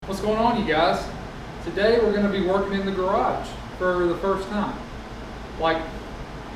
What's going on, you guys? Today we're going to be working in the garage for the first time. Like,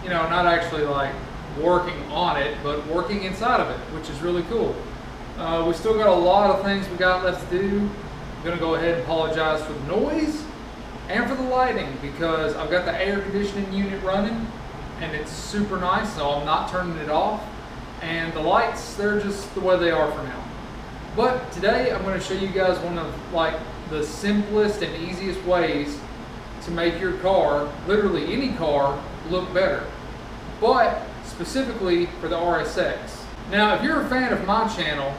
you know, not actually like working on it, but working inside of it, which is really cool. We still got a lot of things we got left to do. I'm going to go ahead and apologize for the noise and for the lighting because I've got the air conditioning unit running and it's super nice, so I'm not turning it off. And the lights, they're just the way they are for now. But today I'm going to show you guys one of like the simplest and easiest ways to make your car, literally any car, look better. But specifically for the RSX. Now, if you're a fan of my channel,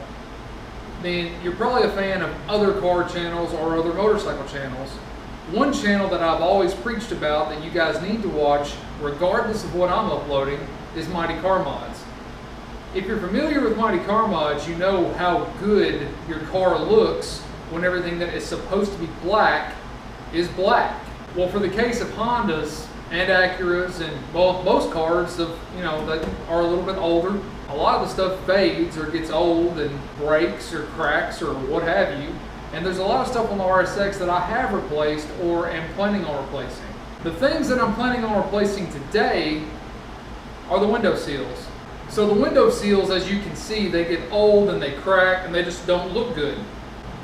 then you're probably a fan of other car channels or other motorcycle channels. One channel that I've always preached about that you guys need to watch, regardless of what I'm uploading, is Mighty Car Mods. If you're familiar with Mighty Car Mods, you know how good your car looks when everything that is supposed to be black is black. Well, for the case of Hondas and Acuras and most cars of, you know, that are a little bit older, a lot of the stuff fades or gets old and breaks or cracks or what have you. And there's a lot of stuff on the RSX that I have replaced or am planning on replacing. The things that I'm planning on replacing today are the window seals. So the window seals, as you can see, they get old and they crack and they just don't look good.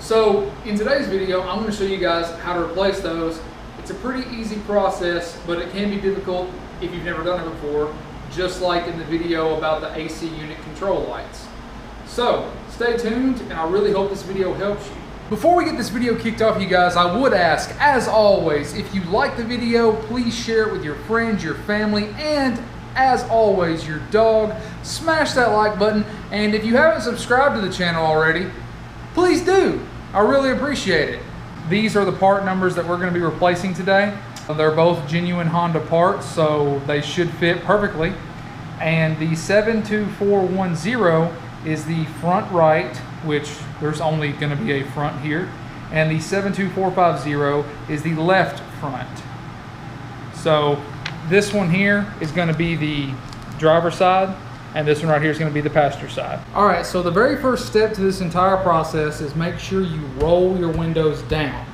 So in today's video, I'm going to show you guys how to replace those. It's a pretty easy process, but it can be difficult if you've never done it before, just like in the video about the AC unit control lights. So stay tuned, and I really hope this video helps you. Before we get this video kicked off, you guys, I would ask, as always, if you like the video, please share it with your friends, your family, and as always, your dog. Smash that like button, and if you haven't subscribed to the channel already, please do. I really appreciate it. These are the part numbers that we're going to be replacing today. They're both genuine Honda parts, so they should fit perfectly. And the 72410 is the front right, which there's only going to be a front here, and the 72450 is the left front. So this one here is going to be the driver's side, and this one right here is going to be the passenger side. All right, so the very first step to this entire process is make sure you roll your windows down.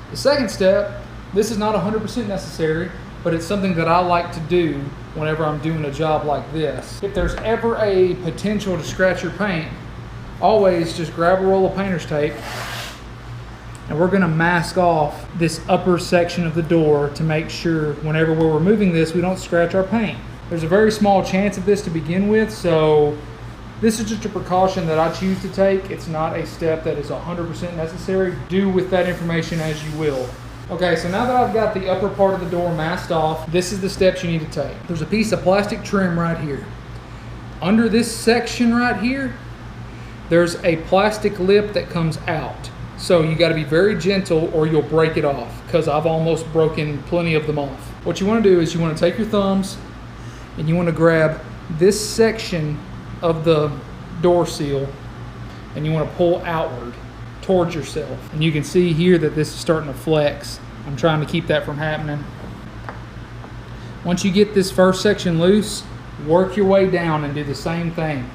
The second step, this is not 100% necessary, but it's something that I like to do whenever I'm doing a job like this. If there's ever a potential to scratch your paint, always just grab a roll of painter's tape, and we're going to mask off this upper section of the door to make sure whenever we're removing this, we don't scratch our paint. There's a very small chance of this to begin with, so this is just a precaution that I choose to take. It's not a step that is 100% necessary. Do with that information as you will. Okay, so now that I've got the upper part of the door masked off, this is the steps you need to take. There's a piece of plastic trim right here. Under this section right here, there's a plastic lip that comes out. So you got to be very gentle or you'll break it off, because I've almost broken plenty of them off. What you want to do is you want to take your thumbs and you want to grab this section of the door seal and you want to pull outward towards yourself. And you can see here that this is starting to flex. I'm trying to keep that from happening. Once you get this first section loose, work your way down and do the same thing.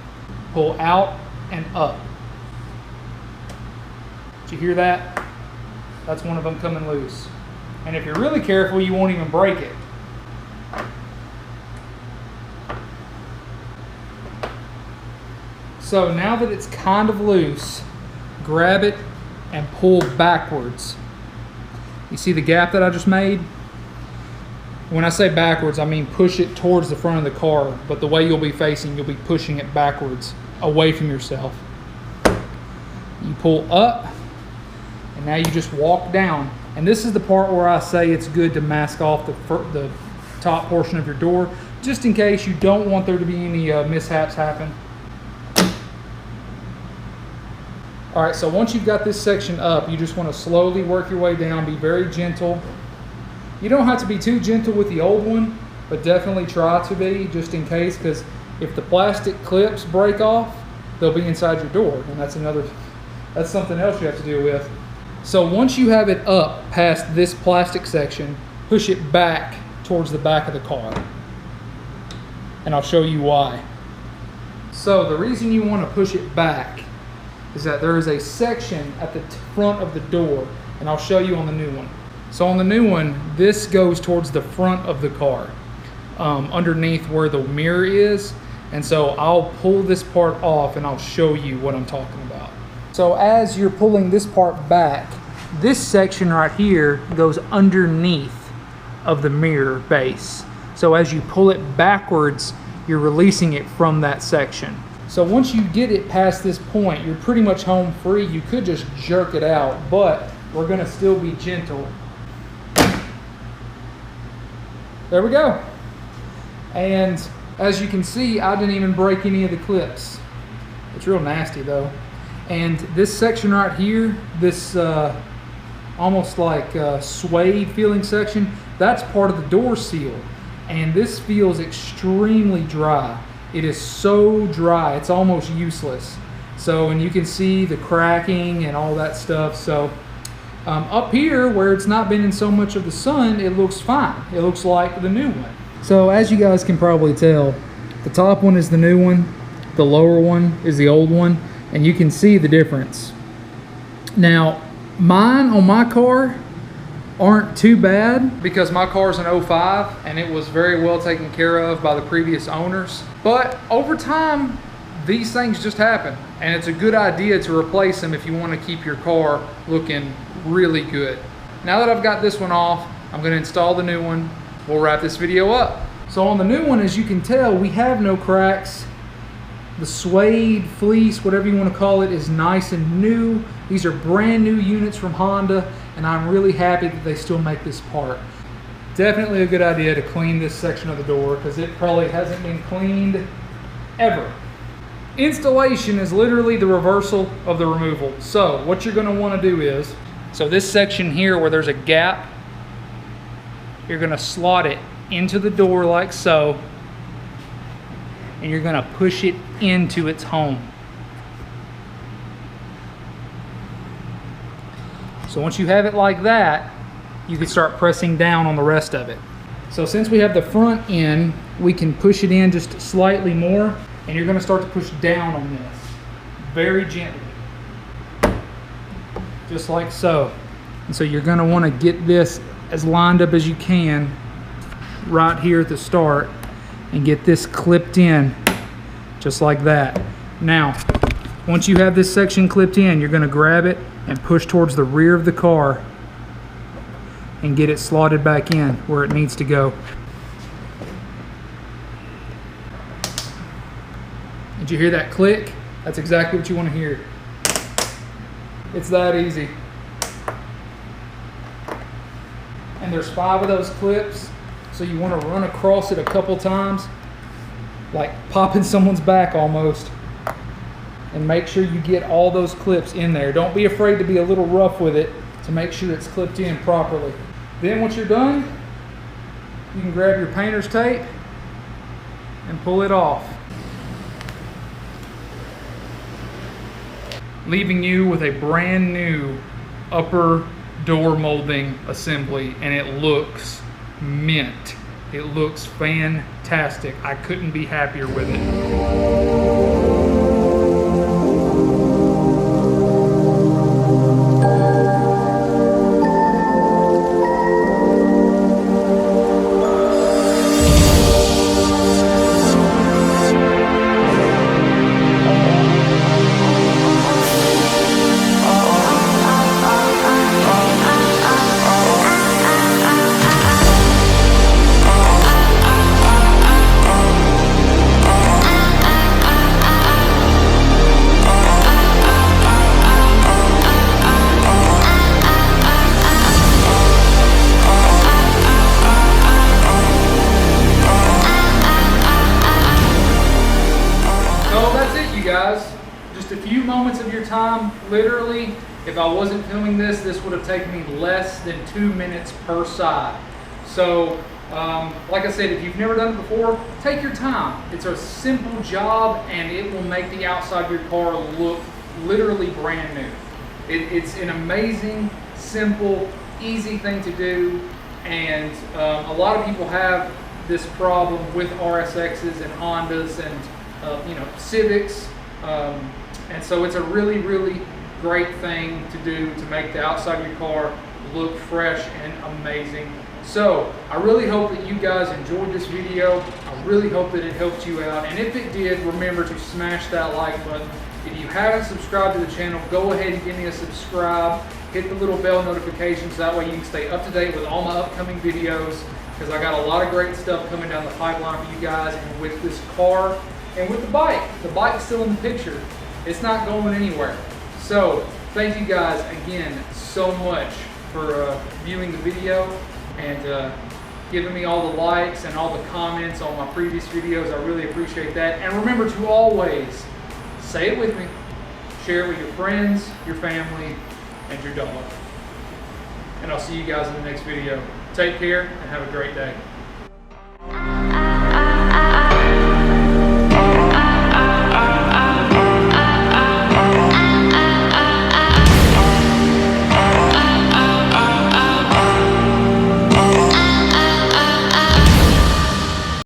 Pull out and up. Did you hear that? That's one of them coming loose. And if you're really careful, you won't even break it. So now that it's kind of loose, grab it and pull backwards. You see the gap that I just made? When I say backwards, I mean push it towards the front of the car, but the way you'll be facing, you'll be pushing it backwards, away from yourself. You pull up, and now you just walk down. And this is the part where I say it's good to mask off the top portion of your door, just in case you don't want there to be any mishaps happen. All right, so once you've got this section up, you just want to slowly work your way down, be very gentle. You don't have to be too gentle with the old one, but definitely try to be, just in case, because if the plastic clips break off, they'll be inside your door, and that's something else you have to deal with. So once you have it up past this plastic section, push it back towards the back of the car. And I'll show you why. So the reason you want to push it back is that there is a section at the front of the door, and I'll show you on the new one. So on the new one, this goes towards the front of the car, underneath where the mirror is. And so I'll pull this part off and I'll show you what I'm talking about. So as you're pulling this part back, this section right here goes underneath of the mirror base. So as you pull it backwards, you're releasing it from that section. So once you get it past this point, you're pretty much home free. You could just jerk it out, but we're gonna still be gentle. There we go. And as you can see, I didn't even break any of the clips. It's real nasty though. And this section right here, this almost like suede feeling section, that's part of the door seal. And this feels extremely dry. It is so dry, it's almost useless. So, and you can see the cracking and all that stuff. So up here where it's not been in so much of the sun, it looks fine. It looks like the new one. So as you guys can probably tell, the top one is the new one, the lower one is the old one, and you can see the difference. Now, mine on my car aren't too bad because my car's an 05 and it was very well taken care of by the previous owners. But over time, these things just happen, and it's a good idea to replace them if you want to keep your car looking really good. Now that I've got this one off, I'm going to install the new one. We'll wrap this video up. So on the new one, as you can tell, we have no cracks. The suede, fleece, whatever you want to call it, is nice and new. These are brand new units from Honda, and I'm really happy that they still make this part. Definitely a good idea to clean this section of the door because it probably hasn't been cleaned ever. Installation is literally the reversal of the removal. So what you're going to want to do is, so this section here where there's a gap, you're going to slot it into the door like so, and you're going to push it into its home. So once you have it like that, you can start pressing down on the rest of it. So since we have the front in, we can push it in just slightly more, and you're going to start to push down on this very gently, just like so. And so you're going to want to get this as lined up as you can right here at the start and get this clipped in just like that. Now, once you have this section clipped in, you're going to grab it and push towards the rear of the car and get it slotted back in where it needs to go. Did you hear that click? That's exactly what you want to hear. It's that easy. And there's 5 of those clips, so you want to run across it a couple times, like popping someone's back almost, and make sure you get all those clips in there. Don't be afraid to be a little rough with it to make sure it's clipped in properly. Then once you're done, you can grab your painter's tape and pull it off, leaving you with a brand new upper door molding assembly, and it looks mint. It looks fantastic. I couldn't be happier with it. Guys, just a few moments of your time. Literally, if I wasn't filming this, this would have taken me less than 2 minutes per side. So like I said, if you've never done it before, take your time. It's a simple job, and it will make the outside of your car look literally brand new. It's an amazing, simple, easy thing to do, and a lot of people have this problem with RSXs and Hondas and Civics, And so it's a really, really great thing to do to make the outside of your car look fresh and amazing. So I really hope that you guys enjoyed this video. I really hope that it helped you out. And if it did, remember to smash that like button. If you haven't subscribed to the channel, go ahead and give me a subscribe. Hit the little bell notifications. That way you can stay up to date with all my upcoming videos, because I got a lot of great stuff coming down the pipeline for you guys. And with this car and with the bike's still in the picture. It's not going anywhere. So thank you guys again so much for viewing the video and giving me all the likes and all the comments on my previous videos. I really appreciate that. And remember to always, say it with me, share it with your friends, your family, and your dog. And I'll see you guys in the next video. Take care and have a great day.